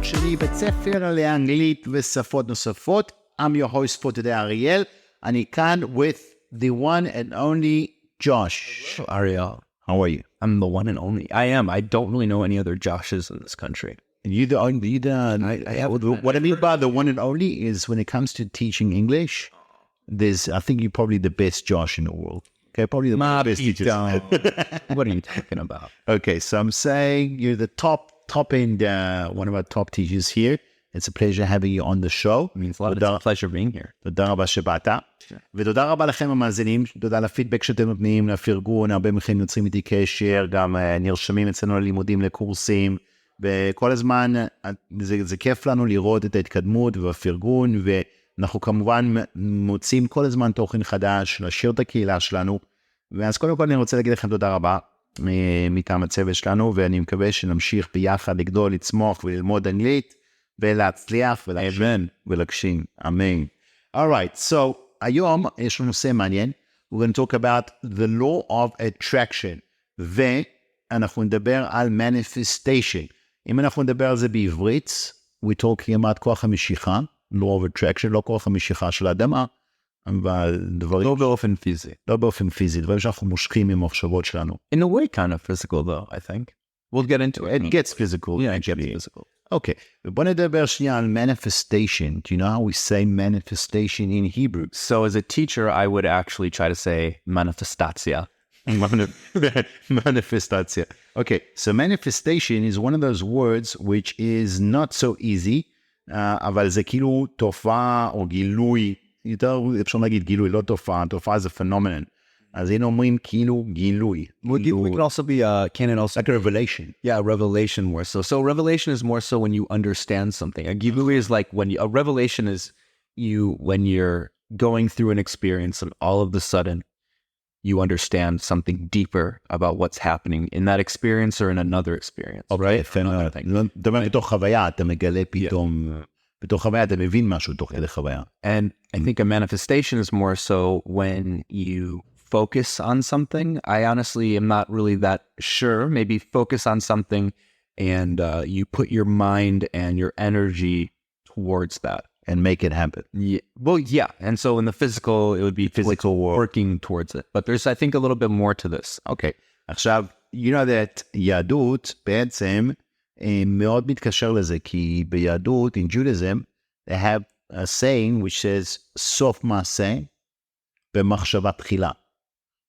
שפות-שלי, בית ספר לאנגלית ושפות נוספות. I'm your host for today, אריאל. אני כאן with the one and only Josh. Hello, Ariel. How are you? I'm the one and only. I am. I don't really know any other Joshes in this country. You the only, what I mean by the one and only is when it comes to teaching English, I think you're probably the best Josh in the world. Okay, probably the best teacher. What are you talking about? Okay, so I'm saying you're the top end, one of our top teachers here. It's a pleasure having you on the show. It means a lot. It's a pleasure being here. תודה רבה שבאת. ותודה רבה לכם המאזינים, תודה לפידבק שאתם נותנים, לפרגון, הרבה מכם יוצרים איתי קשר, גם נרשמים אצלנו ללימודים, לקורסים, וכל הזמן זה כיף לנו לראות את ההתקדמות והפרגון, ואנחנו כמובן מוצאים כל הזמן תוכן חדש, להשאיר את הקהילה שלנו, ואז קודם כל אני רוצה להגיד לכם תודה רבה מטעם הצוות שלנו, ואני מקווה שנמשיך ביחד לגדול, לצמוח וללמוד אנגלית, ולהצליח ולהגשים. אמן. Alright, so היום יש לנו נושא מעניין. We're going to talk about the law of attraction. ואנחנו נדבר על manifestation. אם אנחנו נדבר על זה בעברית, we're talking about כוח המשיכה, law of attraction, לא כוח המשיכה של האדמה, אבל דברים... לא באופן פיזי. לא באופן פיזי, דברים שאנחנו מושכים עם המחשבות שלנו. In a way, kind of physical though, I think. We'll get into it. It gets physical. Yeah, it gets physical. Okay, בוא נדבר שנייה על manifestation. Do you know how we say manifestation in Hebrew? So as a teacher, I would actually try to say manifestatia. Manifestatia. Okay, so manifestation is one of those words which is not so easy, אבל זה כאילו תופעה או גילוי, יותר אפשר להגיד גילוי, לא תופעה, תופעה זה phenomenon. אז הנה אומרים כאילו גילוי. We can also be, can it also... Like a revelation. Yeah, revelation more so. So revelation is more so when you understand something. A gilui is like a revelation is when you're going through an experience and all of a sudden you understand something deeper about what's happening in that experience or in another experience. Right? דבר בתוך חוויה, אתה מגלה פתאום, בתוך חוויה אתה מבין משהו תוך כדי חוויה. And I think a manifestation is more so when you focus on something. I honestly am not really that sure. Maybe focus on something and you put your mind and your energy towards that. And make it happen. Yeah. Well, yeah. And so in the physical, it would be physical work. Working towards it. But there's, I think, a little bit more to this. Okay. עכשיו, you know that יהדות בעצם מאוד מתקשר לזה, כי ביהדות, in Judaism, they have a saying which says, סוף מעשה במחשבה תחילה.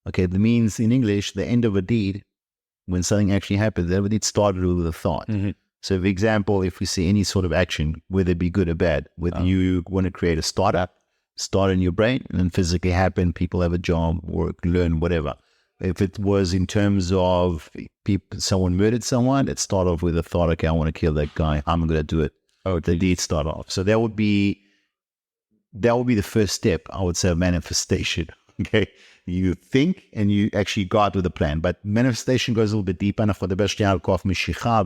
Okay, that means in English, the end of a deed, when something actually happens, the deed started with a thought. Mm-hmm. So, for example, if we see any sort of action, whether it be good or bad, whether you want to create a startup, start in your brain, and then physically happen, people have a job, work, learn, whatever. If it was in terms of someone murdered someone, it started off with a thought, okay, I want to kill that guy, I'm going to do it. Oh, the deed start off. So that would be the first step, I would say, of manifestation. Okay, you think and you actually go out with a plan, but manifestation goes a little bit deeper. אנחנו נדבר שנייה על כוח משיכה,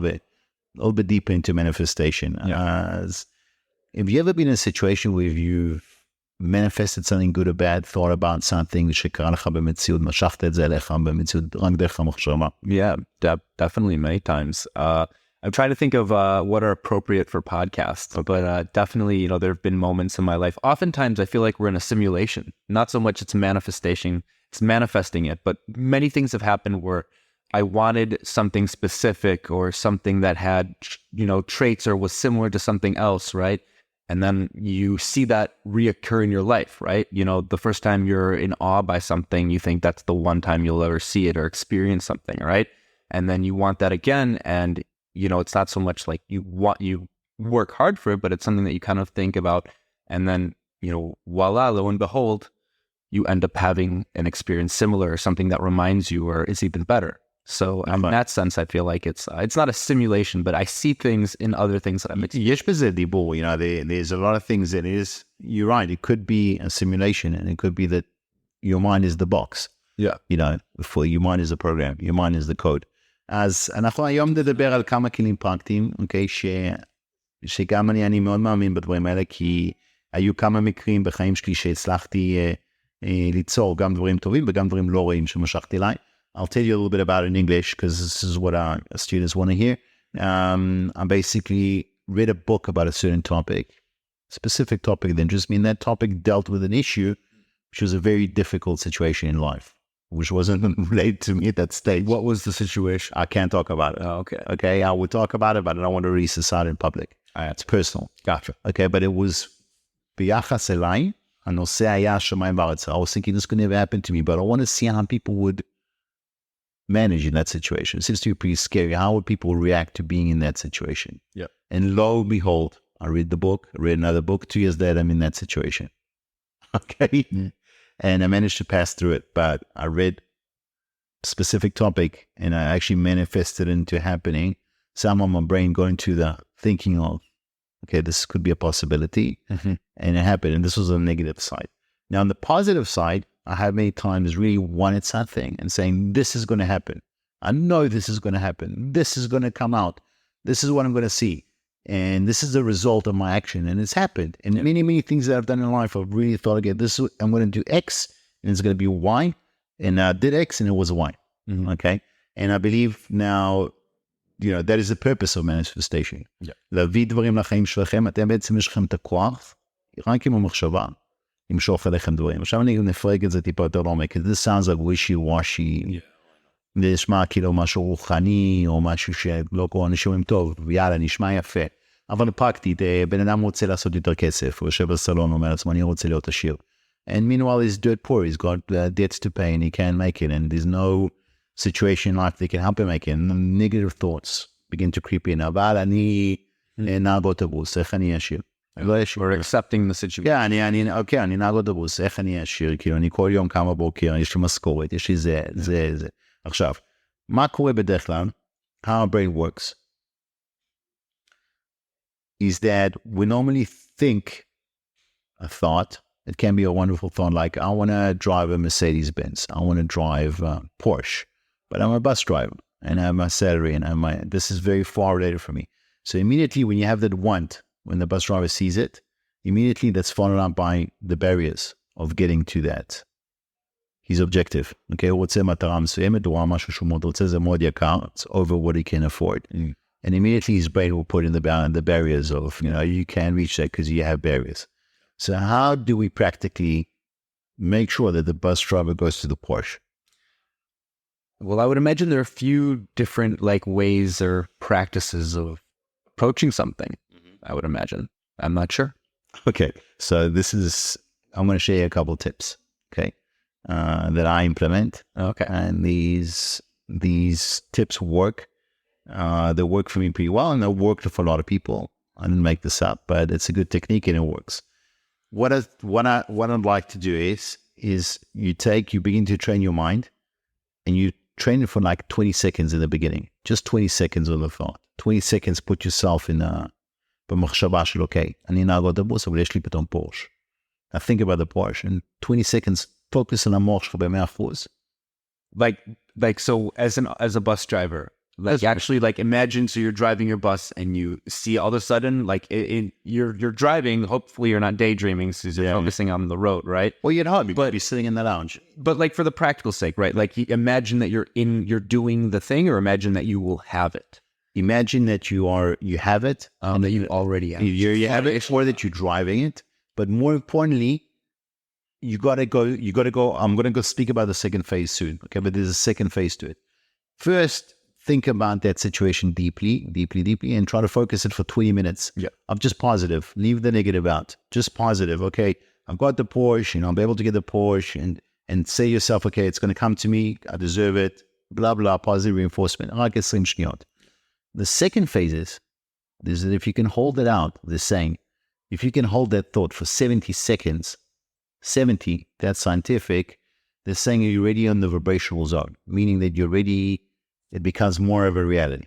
a little bit deeper into manifestation. Yeah. Have you ever been in a situation where you've manifested something good or bad, thought about something שקרה לך במציאות, משכת את זה אליך במציאות, רק דרך המחשבה? Yeah, definitely many times. I'm trying to think of what are appropriate for podcasts, but definitely, there have been moments in my life. Oftentimes, I feel like we're in a simulation. Not so much it's manifesting it, but many things have happened where I wanted something specific or something that had, traits or was similar to something else, right? And then you see that reoccur in your life, right? The first time you're in awe by something, you think that's the one time you'll ever see it or experience something, right? And then you want that again, and it's not so much like you work hard for it, but it's something that you kind of think about. And then, voila, lo and behold, you end up having an experience similar or something that reminds you or is even better. So in that sense, I feel like it's not a simulation, but I see things in other things that I'm יש בזה דיבור, there's a lot of things that is, you're right, it could be a simulation and it could be that your mind is the box. Yeah. Before your mind is the program, your mind is the code. אז אנחנו היום נדבר על כמה כלים פרקטיים, אוקיי, שגם אני מאוד מאמין בדברים האלה, כי היו כמה מקרים בחיים שלי שהצלחתי ליצור גם דברים טובים וגם דברים לא רעים שמשכתי אליי. I'll tell you a little bit about it in English because this is what our students want to hear. I basically read a book about a certain topic, specific topic of interest, that topic dealt with an issue, which was a very difficult situation in life, which wasn't related to me at that stage. What was the situation? I can't talk about it. Oh, okay. Okay, I would talk about it, but I don't want to release this out in public. It's personal. Gotcha. Okay, but it was ביחס אליי, הנושא היה שמיים וארץ. I was thinking this could never happen to me, but I want to see how people would manage in that situation. It seems to be pretty scary. How would people react to being in that situation? Yeah. And lo and behold, I read the book, I read another book. 2 years later, I'm in that situation. Okay? And I managed to pass through it, but I read a specific topic and I actually manifested it into happening. Somehow my brain going to the thinking of, okay, this could be a possibility. And it happened. And this was on the negative side. Now, on the positive side, I have many times really wanted something and saying, this is going to happen. I know this is going to happen. This is going to come out. This is what I'm going to see. And this is the result of my action. And it's happened. And many, many things that I've done in life, I've really thought, okay, I'm going to do X and it's going to be Y. And I did X and it was Y. Okay. And I believe now, that is the purpose of manifestation. להביא דברים לחיים שלכם, אתם בעצם יש לכם את הכוח, רק עם המחשבה, למשוך אליכם דברים. עכשיו אני נפרק את זה טיפה יותר לעומק, this sounds like wishy-washy, זה נשמע כאילו משהו רוחני, או משהו שלא כל אנשים אומרים טוב, ויאללה, נשמע יפה. אבל פרקטית, בן אדם רוצה לעשות יותר כסף, הוא יושב בסלון, אומר לעצמו, אני רוצה להיות עשיר. And meanwhile, he's dirt poor, he's got debts to pay, and he can't make it, and there's no situation in life that can help him make it. And negative thoughts begin to creep in. אבל אני נהג אוטובוס, איך אני אשיר? We're accepting the situation. כן, אני נהג אוטובוס, איך אני אשיר? כאילו, אני כל יום קם בבוקר, יש לי משכורת, יש לי זה. עכשיו, מה קורה בדרך כלל? How our brain works is that we normally think a thought. It can be a wonderful thought, like, I want to drive a Mercedes-Benz. I want to drive a Porsche. But I'm a bus driver, and I have my salary, and this is very far related for me. So immediately when you have that want, when the bus driver sees it, immediately that's followed up by the barriers of getting to that. His objective. Okay, הוא רוצה מטרה מסוימת, הוא רואה משהו שהוא מאוד רוצה, זה מאוד יקר, it's over what he can afford. And immediately his brain will put in the barriers of, you can't reach that because you have barriers. So how do we practically make sure that the bus driver goes to the Porsche? Well, I would imagine there are a few different ways or practices of approaching something. I would imagine. I'm not sure. Okay, so I'm going to share you a couple of tips. Okay, that I implement. Okay, and these tips work. They work for me pretty well, and they work for a lot of people. I didn't make this up, but it's a good technique and it works. What I'd like to do is you begin to train your mind, and you train it for 20 seconds in the beginning. Just 20 seconds on the thought. 20 seconds, put yourself in במחשבה של, okay, אני נהג אוטובוס, אבל יש לי פתאום פורש. I think about the Porsche, and 20 seconds, focus on המוח שלך ב-100%. So as a bus driver, actually imagine, so you're driving your bus and you see all of a sudden, you're driving, hopefully you're not daydreaming, so you're focusing on the road, right? Well, you'd hope you'd be sitting in the lounge. But for the practical sake, right? Imagine that you're doing the thing, or imagine that you will have it. Imagine that you have it, and that you already have it. You have it, or that you're driving it. But more importantly, you gotta go. I'm gonna go speak about the second phase soon. Okay, but there's a second phase to it. First, think about that situation deeply, and try to focus it for 20 minutes. Yeah, I'm just positive. Leave the negative out. Just positive. Okay, I've got the Porsche. I'll be able to get the Porsche, and say to yourself, okay, it's gonna come to me. I deserve it. Blah blah. Positive reinforcement. The second phase is that if you can hold it out, they're saying, if you can hold that thought for 70 seconds, 70, that's scientific, they're saying you're already on the vibrational zone, meaning that you're ready, it becomes more of a reality.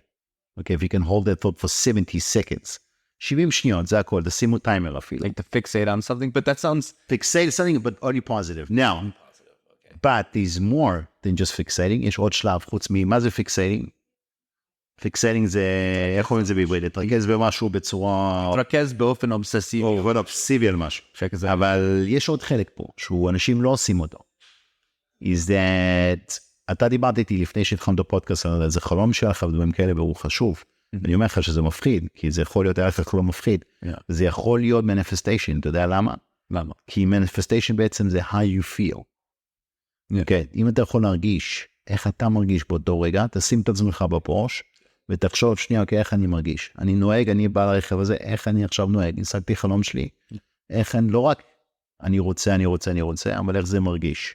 Okay, if you can hold that thought for 70 seconds, 70 שניות, זה הכל, תשימו timer אפילו. To fixate on something, but that sounds... Fixate something, but only positive. Now, okay. But there's more than just fixating. יש עוד שלב, חוץ מה זה fixating? פיקסטינג זה, איך אומרים את זה בעברית? להתרכז במשהו בצורה... להתרכז באופן אובססיבי. או באופן אובססיבי על משהו. אבל יש עוד חלק פה, שאנשים לא עושים אותו. is that, אתה דיברת איתי לפני שהתחלנו את הפודקאסט, זה חלום שלך ודברים כאלה, והוא חשוב. אני אומר לך שזה מפחיד, כי זה יכול להיות ערך לא מפחיד. זה יכול להיות manifestation, אתה יודע למה? למה? כי manifestation בעצם זה how you feel. כן, אם אתה יכול להרגיש איך אתה מרגיש באותו רגע, תשים את עצמך בפורש, ותחשוב שנייה, אוקיי, איך אני מרגיש. אני נוהג, אני בא לרכב הזה, איך אני עכשיו נוהג? ניסקתי חלום שלי. איך אני, לא רק אני רוצה, אבל איך זה מרגיש.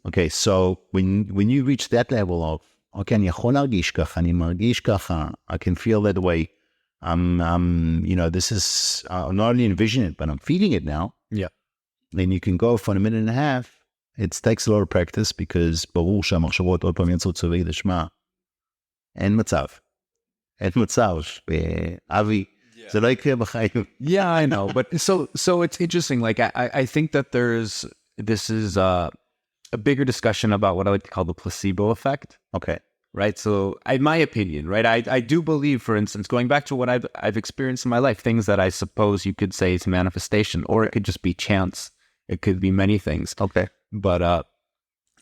אוקיי, so when you reach that level of, אוקיי, אני יכול להרגיש ככה, אני מרגיש ככה, I can feel that way. This is, I'm not only envisioning it, but I'm feeling it now. Yeah. Then you can go for a minute and a half. It takes a lot of practice, because ברור שהמחשבות עוד פעם יצאו צווי לשמה. אין מצב. אבי, זה לא יקרה בחיים. Yeah, I know. But so it's interesting. Like, I think that this is a bigger discussion about what I like to call the placebo effect. Okay. Right. So in my opinion, right, I do believe, for instance, going back to what I've experienced in my life, things that I suppose you could say is manifestation, or it could just be chance. It could be many things. Okay. But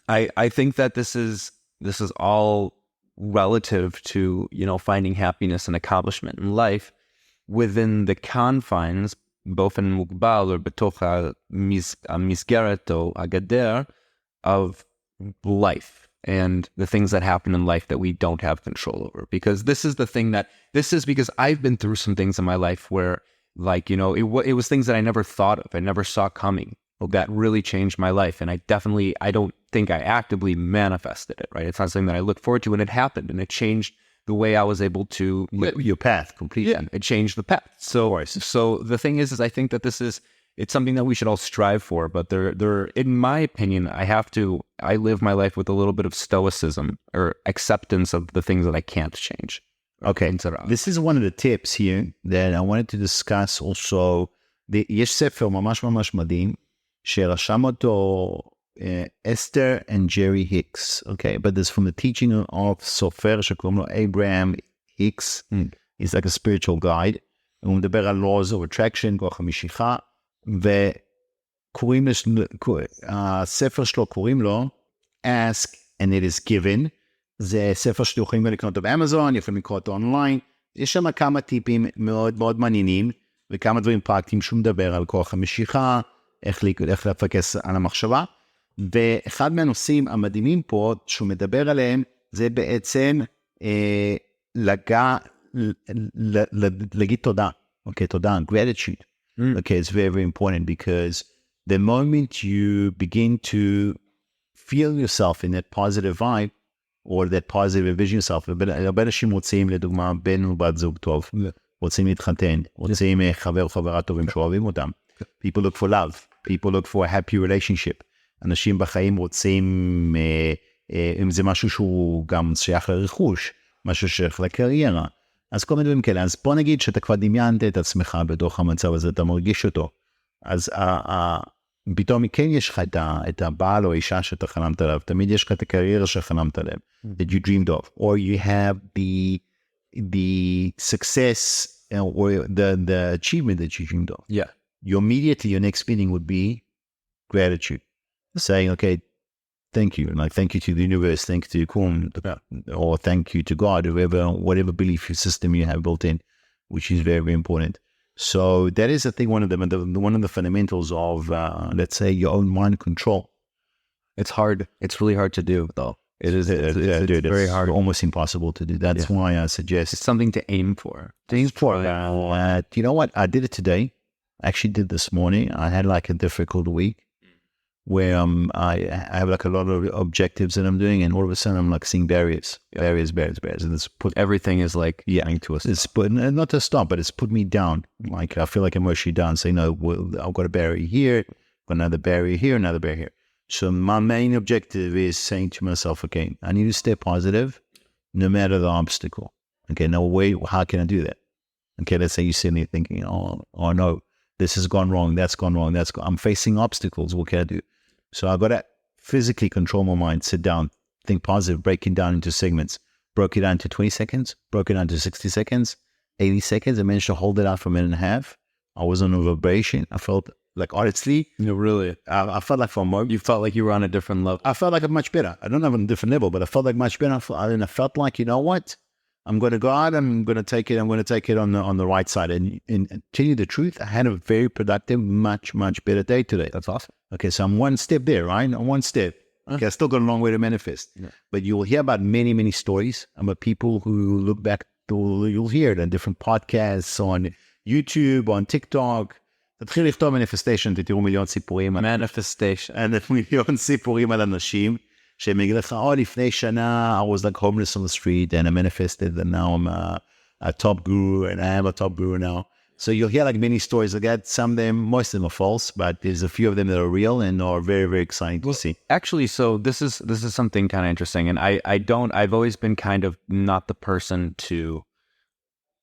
I think that this is all relative to, finding happiness and accomplishment in life within the confines, באופן מוגבל או בתוך המסגרת או הגדר of life and the things that happen in life that we don't have control over. Because this is because I've been through some things in my life where, like, it was things that I never thought of, I never saw coming, that really changed my life. And I don't think I actively manifested it, right? It's not something that I looked forward to, and it happened, and it changed the way I was able to live. Your path completely. Yeah, it changed the path. So the thing is I think that it's something that we should all strive for, but there, in my opinion, I live my life with a little bit of stoicism or acceptance of the things that I can't change. Okay, this is one of the tips here that I wanted to discuss also. יש ספר ממש ממש מדהים, שרשם אותו Esther and Jerry Hicks, okay? But this from the teaching of סופר שקוראים לו Abraham Hicks. He's like a spiritual guide. הוא מדבר על laws of attraction, כוח המשיכה, וקוראים הספר שלו, קוראים לו Ask and it is given. זה ספר שאתם יכולים לקנות אותו באמזון, יכולים לקרוא אותו אונליין. יש שם כמה טיפים מאוד מאוד מעניינים, וכמה דברים פרקטיים שהוא מדבר על כוח המשיכה, איך לפקס על המחשבה. ואחד מהנושאים המדהימים פה, שהוא מדבר עליהם, זה בעצם להגיד תודה. אוקיי, תודה, gratitude. Okay, it's very, very important, because the moment you begin to feel yourself in that positive vibe, or that positive envision yourself, הרבה אנשים רוצים, לדוגמה, בן ובת זוג טוב, רוצים להתחתן, רוצים חבר או חברה טובים שאוהבים אותם. People look for love, people look for a happy relationship. אנשים בחיים רוצים, אם זה משהו שהוא גם שייך לרכוש, משהו שייך לקריירה, אז כל מיני דברים כאלה. אז בוא נגיד שאתה כבר דמיינת את עצמך בתוך המצב הזה, אתה מרגיש אותו. אז פתאום כן יש לך את הבעל או האישה שאתה חלמת עליו, תמיד יש לך את הקריירה שחלמת עליהם, that you dreamed of, or you have the success or the achievement that you dreamed of. Yeah. Your next feeling would be gratitude. Saying, okay, thank you. Like, thank you to the universe, thank you to Kum, or thank you to God, whatever belief system you have built in, which is very, very important. So that is, I think, one of the fundamentals of, let's say, your own mind control. It's hard. It's really hard to do, though. It's very hard. Almost impossible to do. That's why I suggest it's something to aim for. You know what? I did it today. I actually did this morning. I had like a difficult week where I have like a lot of objectives that I'm doing, and all of a sudden I'm like seeing barriers, and it's put everything is like to us. It's put not to stop, but it's put me down. Like I feel like I'm emotionally down. Saying, no, I've got a barrier here, another barrier here, another barrier here. So my main objective is saying to myself, okay, I need to stay positive, no matter the obstacle. Okay, now wait, how can I do that? Okay, let's say you're sitting there thinking, oh no, this has gone wrong, that's gone wrong, I'm facing obstacles. What can I do? So I got to physically control my mind, sit down, think positive, break it down into segments. Broke it down to 20 seconds, broke it down to 60 seconds, 80 seconds. I managed to hold it out for a minute and a half. I was on a vibration. I felt like, honestly, really, I felt like for a moment, you felt like you were on a different level. I felt like I'm much better. I don't have a different level, but I felt like much better. And I felt like, you know what? I'm going to go out. I'm going to take it on the right side. And tell you the truth, I had a very productive, much better day today. That's awesome. Okay, so I'm one step there, right? I'm one step. Okay, I still got a long way to manifest. Yeah. But you'll hear about many stories about people who look back. You'll hear it on different podcasts, on YouTube, on TikTok. תתחיל לכתוב manifestation, תראו מיליון סיפורים. Manifestation. מיליון סיפורים על אנשים שהם יגיד לך, לפני שנה, I was like homeless on the street and I manifested and now I'm a top guru and I am a top guru now. So you'll hear like many stories like that. Some of them, most of them are false, but there's a few of them that are real and are very exciting to see. Actually, so this is something kind of interesting. And I've always been kind of not the person to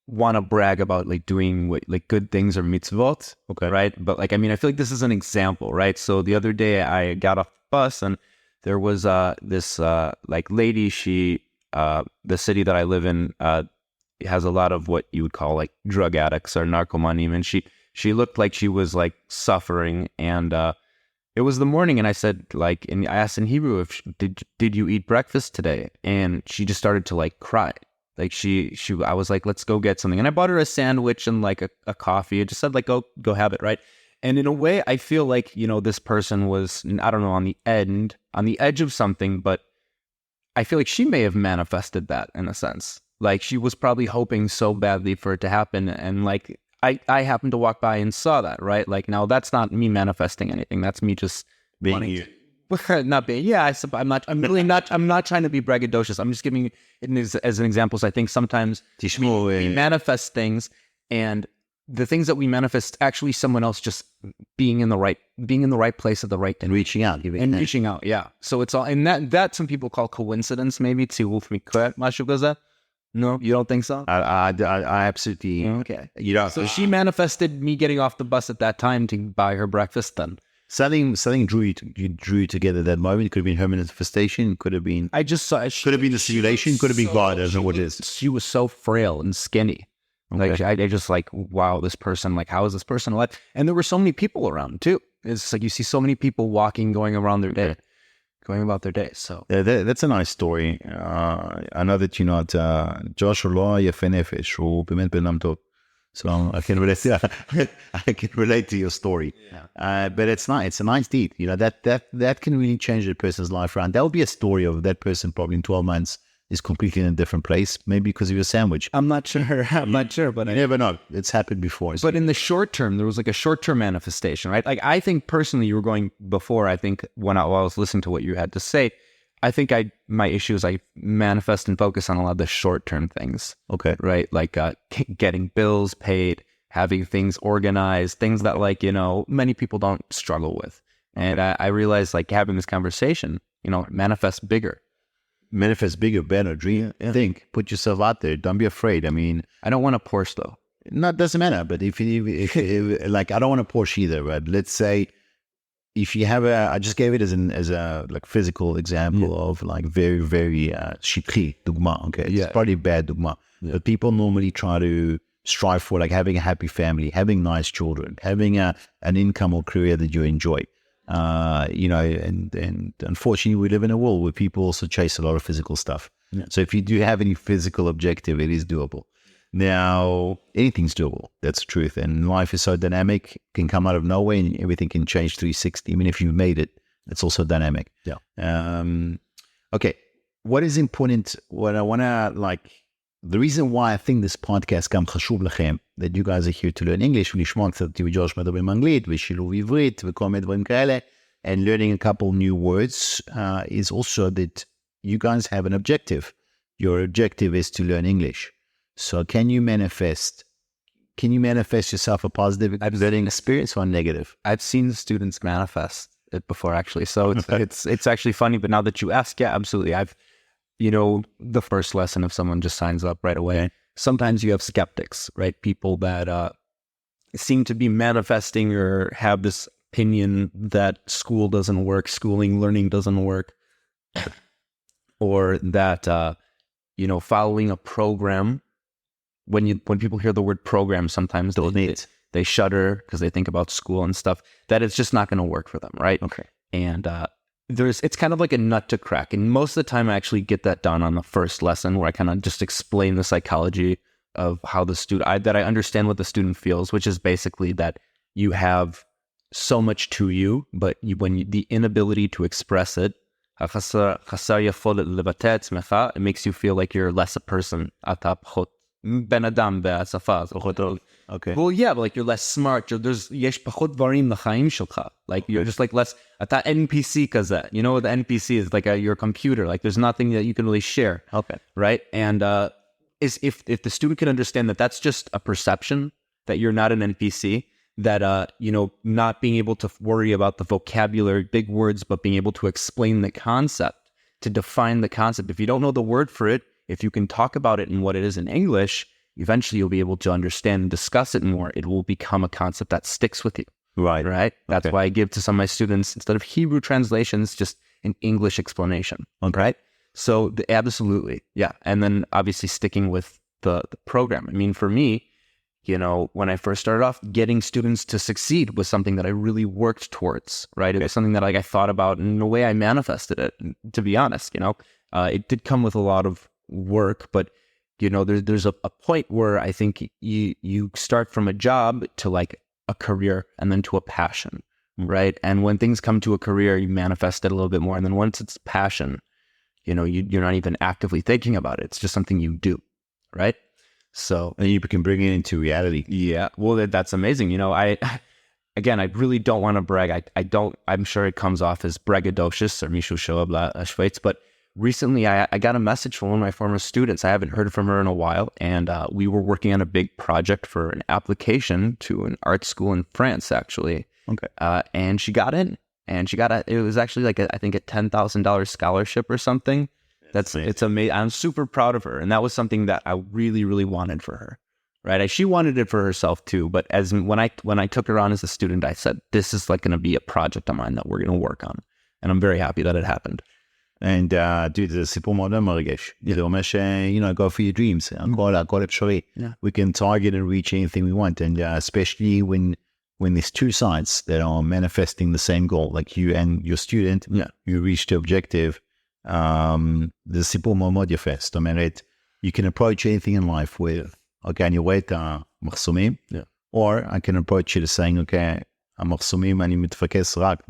want to brag about like doing like good things or mitzvot. Okay. Right. But like, I mean, I feel like this is an example, right? So the other day I got off the bus and there was this like lady, she, the city that I live in, has a lot of what you would call like drug addicts or narcomanim, and she looked like she was like suffering, and it was the morning, and I said like, and I asked in Hebrew if did you eat breakfast today, and she just started to like cry, like I was like, let's go get something, and I bought her a sandwich and like a coffee. I just said like go have it, right? And in a way, I feel like, you know, this person was, I don't know, on the edge of something, but I feel like she may have manifested that in a sense. Like she was probably hoping so badly for it to happen. And like, I happened to walk by and saw that, right? Like now that's not me manifesting anything. That's me just being you. Not being, yeah, I'm not trying to be braggadocious. I'm just giving it as an example. So I think sometimes we manifest things, and the things that we manifest, actually someone else just being in the right place at the right time. And reaching out. Reaching out, yeah. So it's all, and that some people call coincidence, maybe, צירוף מקרה, משהו כזה. No, you don't think so? I absolutely. Okay. You know, so she manifested me getting off the bus at that time to buy her breakfast then. Something drew you together that moment. It could have been her manifestation. Could have been. I just saw. Could have been the simulation. Could have been God. I don't know what it is. She was so frail and skinny. Okay. Like I just like, wow, this person, like, how is this person alive? And there were so many people around too. It's like you see so many people walking, going about their day. So that's a nice story. I know that you're not Josh הוא לא יפה נפש, הוא באמת בן אדם טוב. So I can relate to your story. Yeah. But it's a nice deed. You know, that can really change a person's life around. That will be a story of that person probably in 12 months is completely in a different place, maybe because of your sandwich. I'm not sure, but you never know. It's happened before. But in the short term, there was like a short-term manifestation, right? Like I think personally, you were going before. I think while I was listening to what you had to say, I think my issue is I manifest and focus on a lot of the short-term things. Okay, right? Like getting bills paid, having things organized, things that like, you know, many people don't struggle with. And I realized like having this conversation, you know, manifest bigger, better, dream, think, put yourself out there. Don't be afraid. I mean, I don't want a Porsche though. No, it doesn't matter. But if like, I don't want a Porsche either. But let's say if you have I just gave it as a like physical example of like very, very shitri dugma. Okay, it's probably a bad dugma. But people normally try to strive for like having a happy family, having nice children, having an income or career that you enjoy. You know, and unfortunately we live in a world where people also chase a lot of physical stuff. Yeah. So if you do have any physical objective, it is doable. Now, anything's doable. That's the truth. And life is so dynamic, can come out of nowhere and everything can change 360. I mean, if you've made it, it's also dynamic. Yeah. Okay. What is important, what I want to like, the reason why I think this podcast גם חשוב לכם, that you guys are here to learn English, ולשמוע קצת אותי וג'וש מדברים באנגלית, ושילוב עברית, וכל מיני דברים כאלה, and learning a couple new words, is also that you guys have an objective. Your objective is to learn English. So can you manifest yourself a positive learning experience or a negative? I've seen students manifest it before actually. So it's actually funny, but now that you ask, yeah, absolutely. You know, the first lesson if someone just signs up right away. Sometimes you have skeptics, right? People that seem to be manifesting or have this opinion that school doesn't work, learning doesn't work, or that, you know, following a program. When people hear the word program, sometimes they shudder because they think about school and stuff, that it's just not going to work for them, right? Okay. And it's kind of like a nut to crack. And most of the time I actually get that done on the first lesson where I kind of just explain the psychology of how the student, that I understand what the student feels, which is basically that you have so much to you, but the inability to express it, it makes you feel like you're less a person. Okay. Well, yeah, but like you're less smart. יש פחות דברים לחיים שלך. Like you're just like less. אתה NPC כזה. You know what the NPC is? Like your computer. Like there's nothing that you can really share. Okay. Right? And if the student can understand that that's just a perception, that you're not an NPC, that not being able to worry about the vocabulary, big words, but being able to explain the concept, to define the concept. If you don't know the word for it, if you can talk about it in what it is in English, eventually you'll be able to understand and discuss it more. It will become a concept that sticks with you. Right. That's why I give to some of my students, instead of Hebrew translations, just an English explanation. Okay. Right? So absolutely. Yeah. And then obviously sticking with the program. I mean, for me, when I first started off, getting students to succeed was something that I really worked towards, right? It was something that I thought about, and in a way I manifested it, to be honest. It did come with a lot of work, but there's a point where I think you start from a job to like a career and then to a passion, right? And when things come to a career, you manifest it a little bit more. And then once it's passion, you're not even actively thinking about it. It's just something you do, right? So, and you can bring it into reality. Yeah. Well, that's amazing. I really don't want to brag. I'm sure it comes off as braggadocious or Mishu Shoab Schweiz, but recently I got a message from one of my former students. I haven't heard from her in a while. And we were working on a big project for an application to an art school in France, actually. Okay. And she got in, and it was actually like I think a $10,000 scholarship or something. It's amazing. I'm super proud of her. And that was something that I really, really wanted for her. Right. She wanted it for herself too. But when I took her on as a student, I said, this is like going to be a project of mine that we're going to work on. And I'm very happy that it happened. And dude, זה סיפור מאוד מרגש. זה אומר go for your dreams. הכל אפשרי. We can target and reach anything we want. And especially when there's two sides that are manifesting the same goal, like you and your student, you reach the objective. זה סיפור מאוד יפה. זאת אומרת, you can approach anything in life with, okay, אני רואה את המחסומים, or I can approach it saying, okay, המחסומים אני מתפקס רק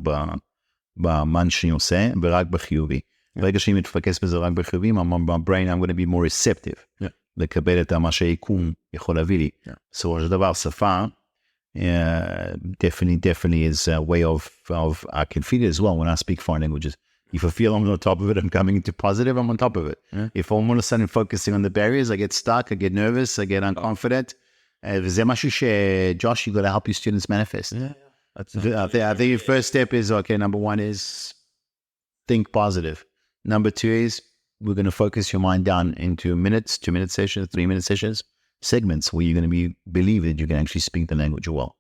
במה שאני עושה, ורק בחיובי. ברגע שאני מתפקס בזה רק בחיובי, my brain, I'm going to be more receptive, לקבל את מה שהיקום יכול להביא לי. בסופו של דבר, שפה, definitely is a way of I can feel it as well when I speak foreign languages. If I feel I'm on top of it, I'm coming into positive, I'm on top of it. If I'm all of a sudden focusing on the barriers, I get stuck, I get nervous, I get unconfident. וזה משהו Josh, you got to help your students manifest. I think your first step is, okay, number one is think positive. Number two is we're going to focus your mind down into minutes, 2-minute sessions, 3-minute sessions, segments where you're going to believe that you can actually speak the language well.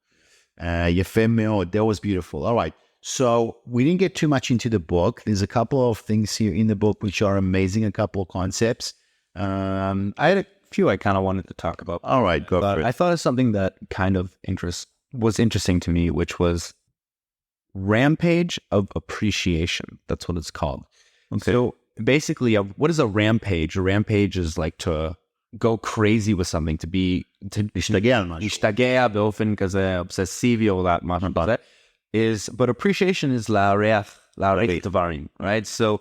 יפה מאוד, that was beautiful. All right. So we didn't get too much into the book. There's a couple of things here in the book which are amazing, a couple of concepts. I had a few I kind of wanted to talk about. All right, go for it. I thought of something that kind of was interesting to me, which was rampage of appreciation. That's what it's called. Okay. So basically, what is a rampage? A rampage is like to go crazy with something, to להשתגע באופן כזה אובססיבי או משהו כזה. But appreciation is להעריך דברים, right? So,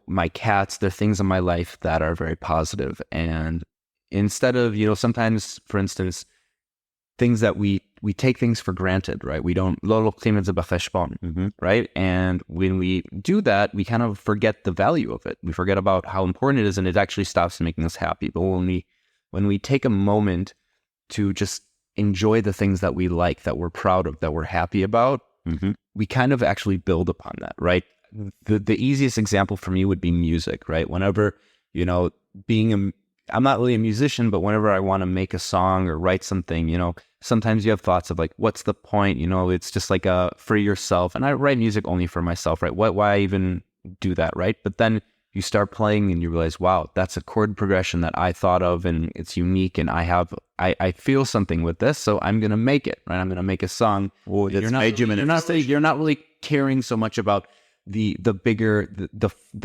my cats, they're things in my life that are very positive. And instead of, sometimes, for instance, things that we take things for granted, right? We don't, right? And when we do that, we kind of forget the value of it. We forget about how important it is, and it actually stops making us happy. But when we take a moment to just enjoy the things that we like, that we're proud of, that we're happy about, we kind of actually build upon that, right? The easiest example for me would be music, right? Whenever, I'm not really a musician, but whenever I want to make a song or write something, sometimes you have thoughts of like, what's the point? It's just like for yourself. And I write music only for myself, right? Why even do that, right? But then you start playing and you realize, wow, that's a chord progression that I thought of and it's unique, and I feel something with this, so I'm going to make it, right? I'm going to make a song. Well, you're not really caring so much about the bigger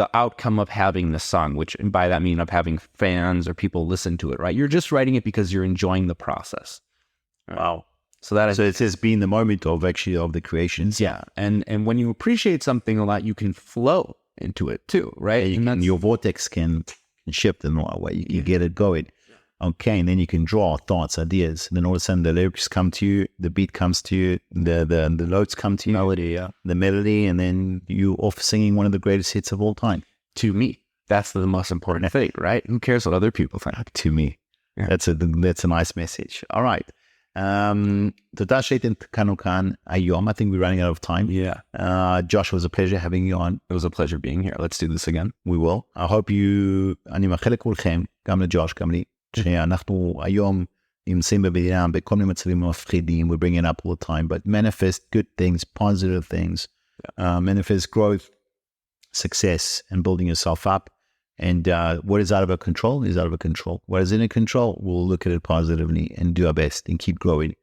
the outcome of having the song, which and by that I mean of having fans or people listen to it, right? You're just writing it because you're enjoying the process. Right? Wow. So that So it has been the moment of the creations. yeah, and when you appreciate something a lot, you can flow into it too, right? And your vortex can shift in a way. You can get it going. Okay, and then you can draw thoughts, ideas. And then all of a sudden the lyrics come to you, the beat comes to you, the notes come to you. Melody, yeah. The melody, and then you off singing one of the greatest hits of all time. To me, that's the most important thing, right? Who cares what other people think? To me. Yeah. That's a nice message. All right. תודה שהייתם כאן היום. I think we're running out of time. Yeah. Josh, was a pleasure having you on. It was a pleasure being here. Let's do this again. We will. I hope you... אני מאחל לכולכם, גם לג'וש, גם לי, שאנחנו היום נמצאים במדינה בכל מיני מצבים מפחידים. We bring it up all the time, but manifest good things, positive things. Manifest growth, success, and building yourself up. And what is out of our control is out of our control. What is in our control, we'll look at it positively and do our best and keep growing.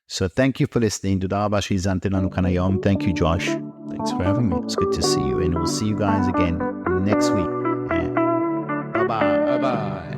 So thank you for listening. תודה רבה שהזנתם לנו כאן היום. Thank you, Josh. Thanks for having me. It's good to see you. And we'll see you guys again next week. Bye-bye. Bye-bye.